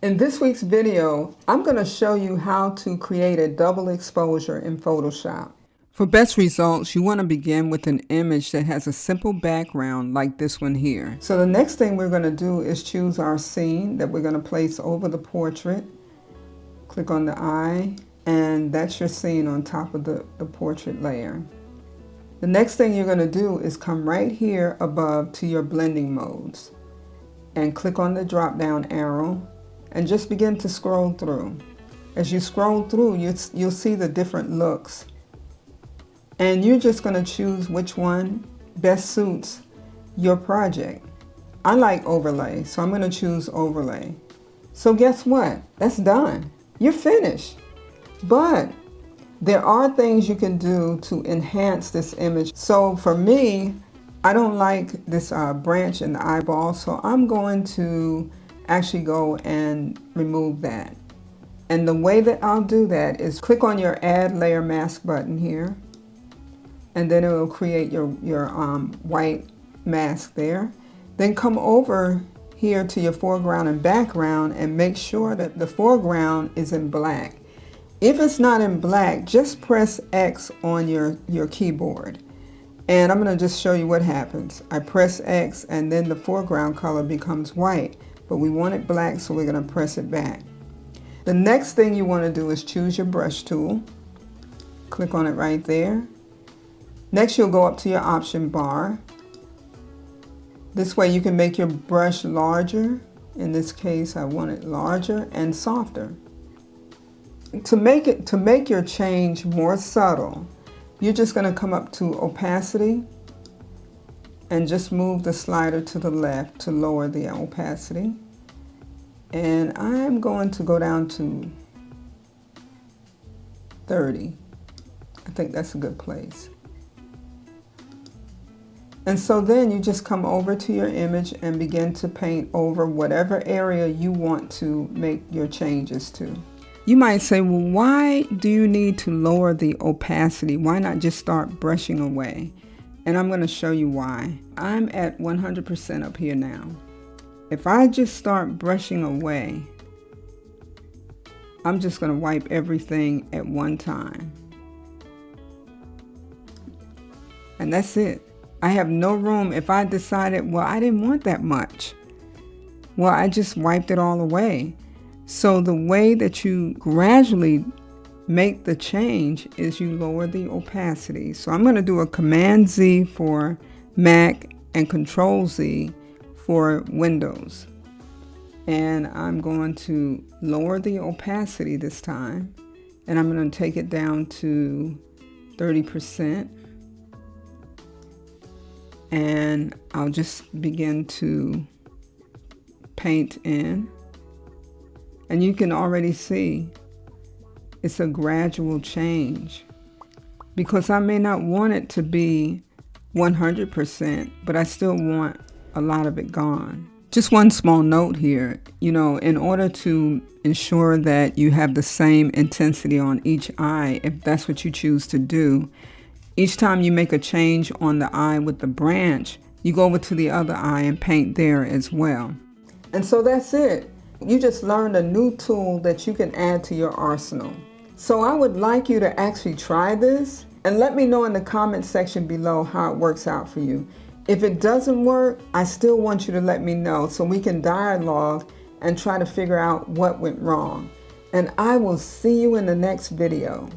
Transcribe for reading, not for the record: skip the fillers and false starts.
In this week's video, I'm going to show you how to create a double exposure in Photoshop. For best results, you want to begin with an image that has a simple background like this one here. So the next thing we're going to do is choose our scene that we're going to place over the portrait. Click on the eye, and that's your scene on top of the portrait layer. The next thing you're going to do is come right here above to your blending modes and click on the drop down arrow and just begin to scroll through. As you scroll through, you'll see the different looks. And you're just going to choose which one best suits your project. I like overlay, so I'm going to choose overlay. So guess what? That's done. You're finished. But there are things you can do to enhance this image. So for me, I don't like this branch in the eyeball, so I'm going to actually go and remove that. And the way that I'll do that is click on your Add Layer Mask button here, and then it will create your white mask there. Then come over here to your foreground and background and make sure that the foreground is in black. If it's not in black, just press X on your keyboard. And I'm going to just show you what happens. I press X and then the foreground color becomes white. But we want it black, so we're going to press it back. The next thing you want to do is choose your brush tool. Click on it right there. Next, you'll go up to your option bar. This way you can make your brush larger. In this case, I want it larger and softer. To make your change more subtle, you're just going to come up to opacity and just move the slider to the left to lower the opacity. And I'm going to go down to 30. I think that's a good place. And so then you just come over to your image and begin to paint over whatever area you want to make your changes to. You might say, well, why do you need to lower the opacity? Why not just start brushing away? And I'm going to show you why. I'm at 100% up here now. If I just start brushing away, I'm just going to wipe everything at one time. And that's it. I have no room. If I decided, well, I didn't want that much, well, I just wiped it all away. So the way that you gradually make the change is you lower the opacity. So I'm going to do a Command Z for Mac and Control Z for Windows. And I'm going to lower the opacity this time. And I'm going to take it down to 30%. And I'll just begin to paint in. And you can already see it's a gradual change, because I may not want it to be 100%, but I still want a lot of it gone. Just one small note here, in order to ensure that you have the same intensity on each eye, if that's what you choose to do, each time you make a change on the eye with the branch, you go over to the other eye and paint there as well. And so that's it. You just learned a new tool that you can add to your arsenal. So I would like you to actually try this and let me know in the comment section below how it works out for you. If it doesn't work, I still want you to let me know so we can dialogue and try to figure out what went wrong. And I will see you in the next video.